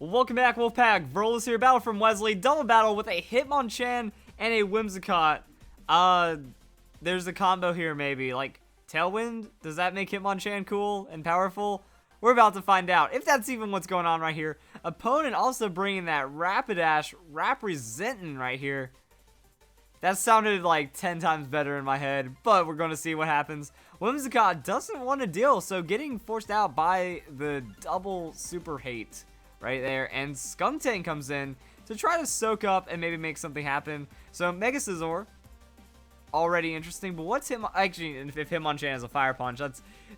Well, welcome back, Wolfpack. Verla's here, battle from Wesley. Double battle with a Hitmonchan and a Whimsicott. There's a combo here, maybe. Like, Tailwind? Does that make Hitmonchan cool and powerful? We're about to find out, if that's even what's going on right here. Opponent also bringing that Rapidash, representing right here. That sounded like 10 times better in my head, but we're going to see what happens. Whimsicott doesn't want to deal, so getting forced out by the double super hate right there. And Skuntank comes in to try to soak up and maybe make something happen. So Mega Scizor, already interesting, but what's actually, if Hitmonchan has a Fire Punch,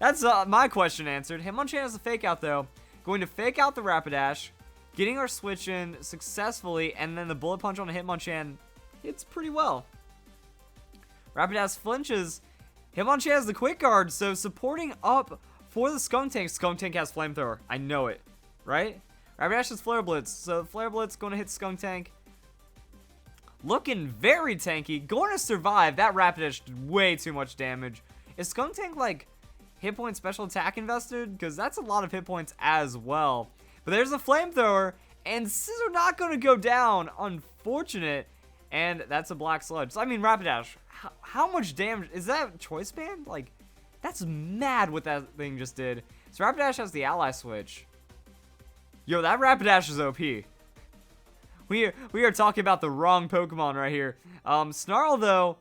that's my question answered. Hitmonchan has a Fake Out though, going to Fake Out the Rapidash, getting our switch in successfully, and then the Bullet Punch on a Hitmonchan hits pretty well. Rapidash flinches. Hitmonchan has the Quick Guard, so supporting up for the Skuntank. Skuntank has Flamethrower. I know it, right? Rapidash has Flare Blitz, so Flare Blitz going to hit Skuntank. Looking very tanky, going to survive. That Rapidash did way too much damage. Is Skuntank like hit point special attack invested? Because that's a lot of hit points as well. But there's a Flamethrower, and Scizor not going to go down. Unfortunate. And that's a Black Sludge. So, I mean, Rapidash, how much damage? Is that Choice Band? Like, that's mad what that thing just did. So Rapidash has the Ally Switch. Yo, that Rapidash is OP. We are talking about the wrong Pokemon right here. Snarl, though,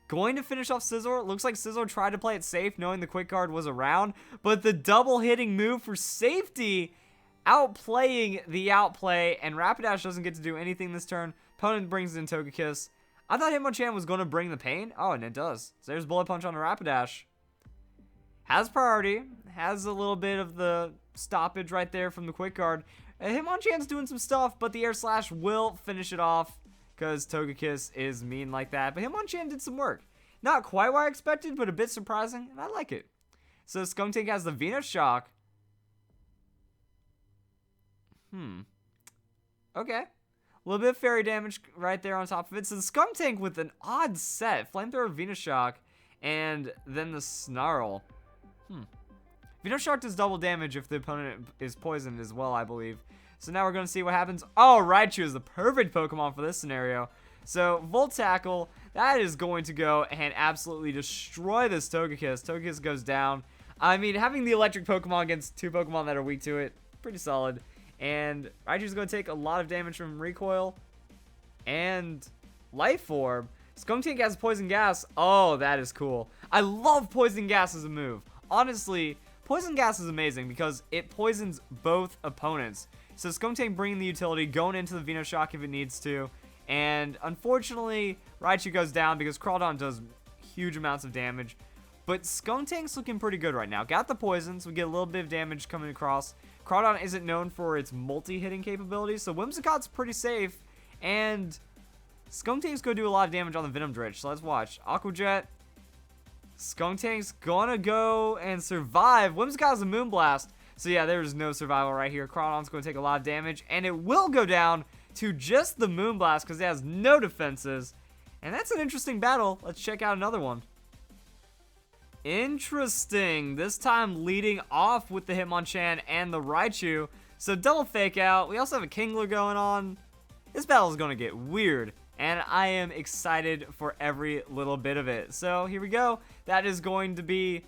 going to finish off Scizor. Looks like Scizor tried to play it safe, knowing the Quick Guard was around. But the double hitting move for safety, outplaying the outplay. And Rapidash doesn't get to do anything this turn. Opponent brings in Togekiss. I thought Hitmonchan was going to bring the pain. Oh, and it does. So there's Bullet Punch on a Rapidash. Has priority. Has a little bit of the stoppage right there from the Quick Guard. Hitmonchan's doing some stuff, but the Air Slash will finish it off because Togekiss is mean like that. But Hitmonchan did some work. Not quite what I expected, but a bit surprising, and I like it. So Skuntank has the Venus Shock. Okay. A little bit of fairy damage right there on top of it. So the Skuntank with an odd set. Flamethrower, Venus Shock, and then the Snarl. Venus Shock does double damage if the opponent is poisoned as well, I believe. So now we're going to see what happens. Oh, Raichu is the perfect Pokemon for this scenario. So Volt Tackle, that is going to go and absolutely destroy this Togekiss. Togekiss goes down. I mean, having the electric Pokemon against two Pokemon that are weak to it, pretty solid. And Raichu's going to take a lot of damage from Recoil and Life Orb. Skuntank has Poison Gas. Oh, that is cool. I love Poison Gas as a move. Honestly, Poison Gas is amazing because it poisons both opponents. So Skuntank bringing the utility, going into the Venus Shock if it needs to. And unfortunately, Raichu goes down because Crawdon does huge amounts of damage. But Skuntank's looking pretty good right now. Got the poison, so we get a little bit of damage coming across. Crawdon isn't known for its multi-hitting capabilities, so Whimsicott's pretty safe. And Skuntank's going to do a lot of damage on the Venom Drench, so let's watch. Aqua Jet. Skuntank's gonna go and survive. Whimsicott has a Moonblast. So yeah, there's no survival right here. Crawdon's going to take a lot of damage, and it will go down to just the Moonblast because it has no defenses. And that's an interesting battle. Let's check out another one. Interesting. This time leading off with the Hitmonchan and the Raichu. So double Fake Out. We also have a Kingler going on. This battle is going to get weird. And I am excited for every little bit of it. So here we go. That is going to be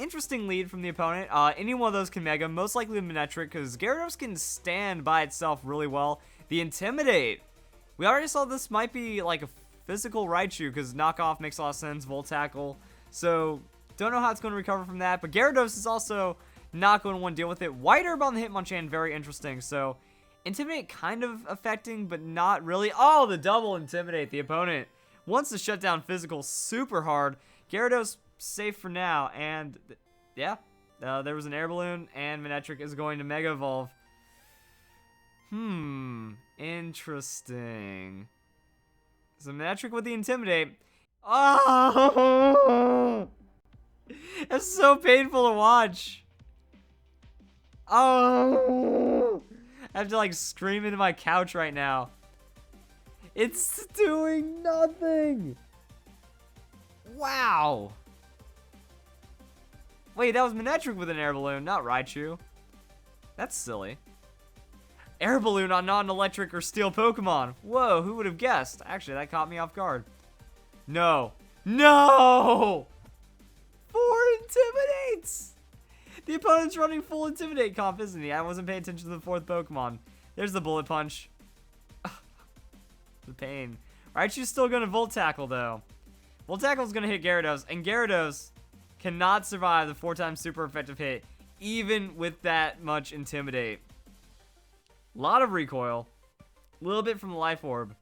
interesting lead from the opponent. Any one of those can Mega. Most likely the Manectric because Gyarados can stand by itself really well. The Intimidate. We already saw this might be like a physical Raichu because knockoff makes a lot of sense. Volt Tackle. So don't know how it's going to recover from that. But Gyarados is also not going to want to deal with it. White Herb on the Hitmonchan. Very interesting. So Intimidate kind of affecting, but not really. Oh, the double Intimidate. The opponent wants to shut down physical super hard. Gyarados safe for now. And yeah, there was an Air Balloon, and Manectric is going to Mega Evolve. Interesting. So Manectric with the Intimidate. Oh! It's so painful to watch. Oh! I have to like scream into my couch right now. It's doing nothing. Wow. Wait, that was Manectric with an Air Balloon, not Raichu. That's silly. Air balloon on non-electric or steel Pokemon. Whoa, who would have guessed? Actually, that caught me off guard. No. No! 4 intimidates! The opponent's running full intimidate comp, isn't he? I wasn't paying attention to the 4th Pokemon. There's the bullet punch. The pain. Raichu's still going to Volt Tackle, though. Volt Tackle's going to hit Gyarados, and Gyarados cannot survive the 4x super effective hit, even with that much intimidate. A lot of recoil. A little bit from the Life Orb.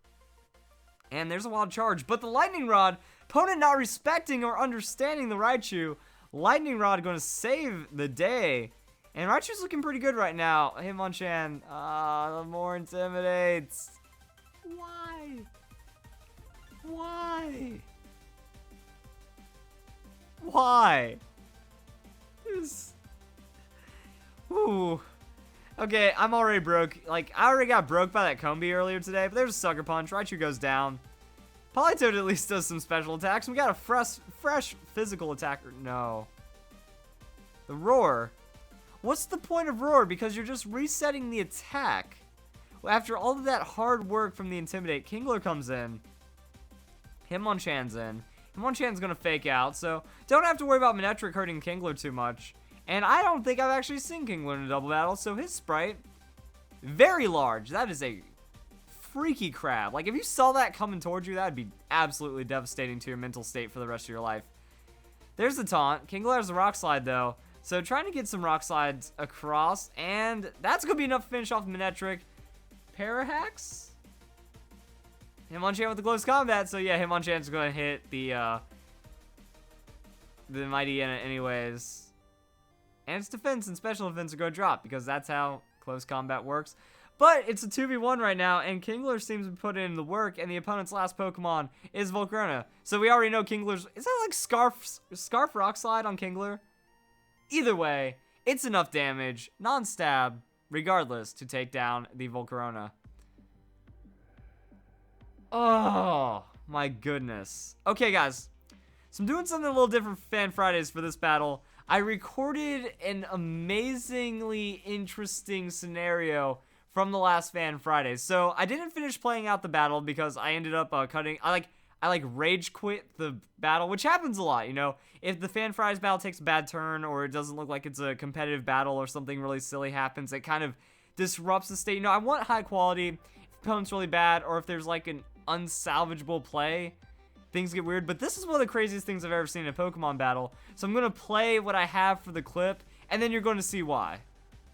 And there's a wild charge. But the Lightning Rod, opponent not respecting or understanding the Raichu. Lightning Rod going to save the day. And Raichu's looking pretty good right now. Hitmonchan, more intimidates. Why? Why? Why? This... Ooh. Okay, I'm already broke. Like, I already got broke by that Combi earlier today, but there's a Sucker Punch. Raichu goes down. Politoed at least does some special attacks. We got a fresh physical attacker. No. The Roar. What's the point of Roar? Because you're just resetting the attack. After all of that hard work from the Intimidate, Kingler comes in. Hitmonchan's in. Hitmonchan's going to fake out, so don't have to worry about Manectric hurting Kingler too much. And I don't think I've actually seen Kingler in a double battle, so his sprite, very large. That is a freaky crab. Like, if you saw that coming towards you, that would be absolutely devastating to your mental state for the rest of your life. There's the taunt. Kingler has the Rock Slide, though, so trying to get some Rock Slides across, and that's going to be enough to finish off Manectric. Parahax? Hitmonchan with the close combat, so yeah, Hitmonchan's going to hit the Mighty anyways. And its defense and special defense are going to drop, because that's how close combat works. But it's a 2v1 right now, and Kingler seems to put in the work, and the opponent's last Pokemon is Volcarona. So we already know Kingler's... Is that like Scarf Rock Slide on Kingler? Either way, it's enough damage, non-stab, regardless, to take down the Volcarona. Oh, my goodness. Okay, guys. So I'm doing something a little different for Fan Fridays for this battle. I recorded an amazingly interesting scenario from the last Fan Fridays. So I didn't finish playing out the battle because I ended up cutting... I rage quit the battle, which happens a lot, you know. If the Fan Fridays battle takes a bad turn, or it doesn't look like it's a competitive battle, or something really silly happens, it kind of disrupts the state. You know, I want high quality. If the opponent's really bad, or if there's like an unsalvageable play, things get weird. But this is one of the craziest things I've ever seen in a Pokemon battle. So I'm going to play what I have for the clip, and then you're going to see why.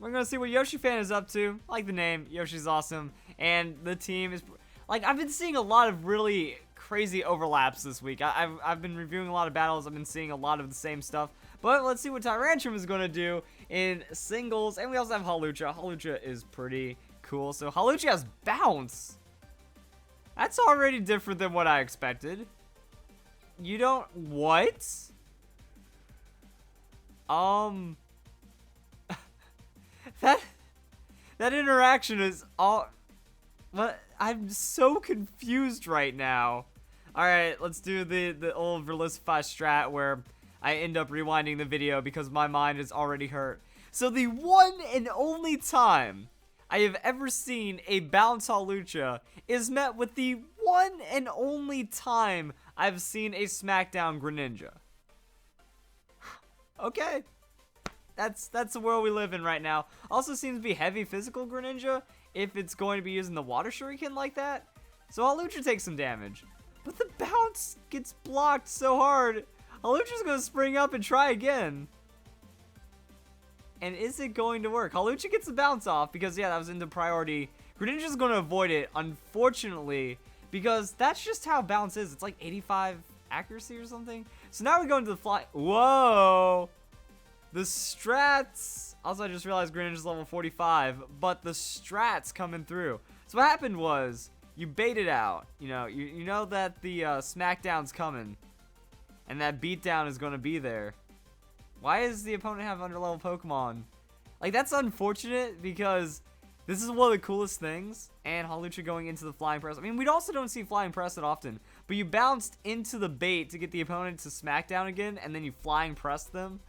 We're going to see what Yoshi Fan is up to. I like the name. Yoshi's awesome. And the team is... Like, I've been seeing a lot of really crazy overlaps this week. I've been reviewing a lot of battles. I've been seeing a lot of the same stuff. But let's see what Tyrantrum is going to do in singles. And we also have Hawlucha. Hawlucha is pretty cool. So Hawlucha has Bounce. That's already different than what I expected. You don't... What? That interaction is all... What? I'm so confused right now. Alright, let's do the old Verlisify strat where I end up rewinding the video because my mind is already hurt. So the one and only time I have ever seen a Bounce Hawlucha is met with the one and only time I've seen a Smackdown Greninja. Okay. That's the world we live in right now. Also seems to be heavy physical Greninja if it's going to be using the Water Shuriken like that. So Hawlucha takes some damage. But the bounce gets blocked so hard. Hawlucha's going to spring up and try again. And is it going to work? Hawlucha gets the bounce off because, yeah, that was into priority. Greninja's going to avoid it, unfortunately, because that's just how bounce is. It's like 85 accuracy or something. So now we go into the fly. Whoa! The strats. Also, I just realized Greninja's level 45, but the strats coming through. So what happened was, you baited out. You know that the Smackdown's coming, and that beatdown is going to be there. Why does the opponent have underlevel Pokemon? Like, that's unfortunate because this is one of the coolest things. And Hawlucha going into the Flying Press. I mean, we also don't see Flying Press that often. But you bounced into the bait to get the opponent to Smackdown again, and then you Flying Press them.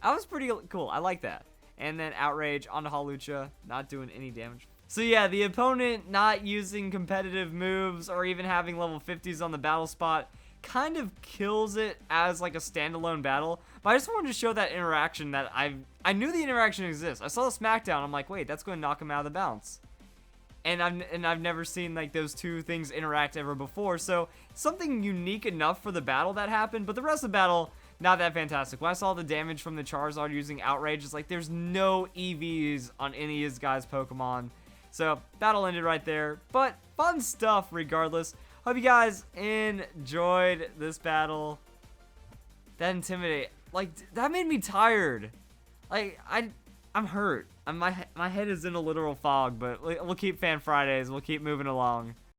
That was pretty cool. I like that. And then Outrage onto Hawlucha, not doing any damage. So yeah, the opponent not using competitive moves or even having level 50s on the battle spot kind of kills it as like a standalone battle. But I just wanted to show that interaction that I knew the interaction exists. I saw the smackdown, I'm like, wait, that's going to knock him out of the bounce. And I've never seen like those two things interact ever before. So something unique enough for the battle that happened, but the rest of the battle, not that fantastic. When I saw the damage from the Charizard using Outrage, it's like there's no EVs on any of his guys' Pokemon. So battle ended right there, but fun stuff regardless. Hope you guys enjoyed this battle. That Intimidate, like, that made me tired. Like, I'm hurt. My head is in a literal fog, but we'll keep Fan Fridays. We'll keep moving along.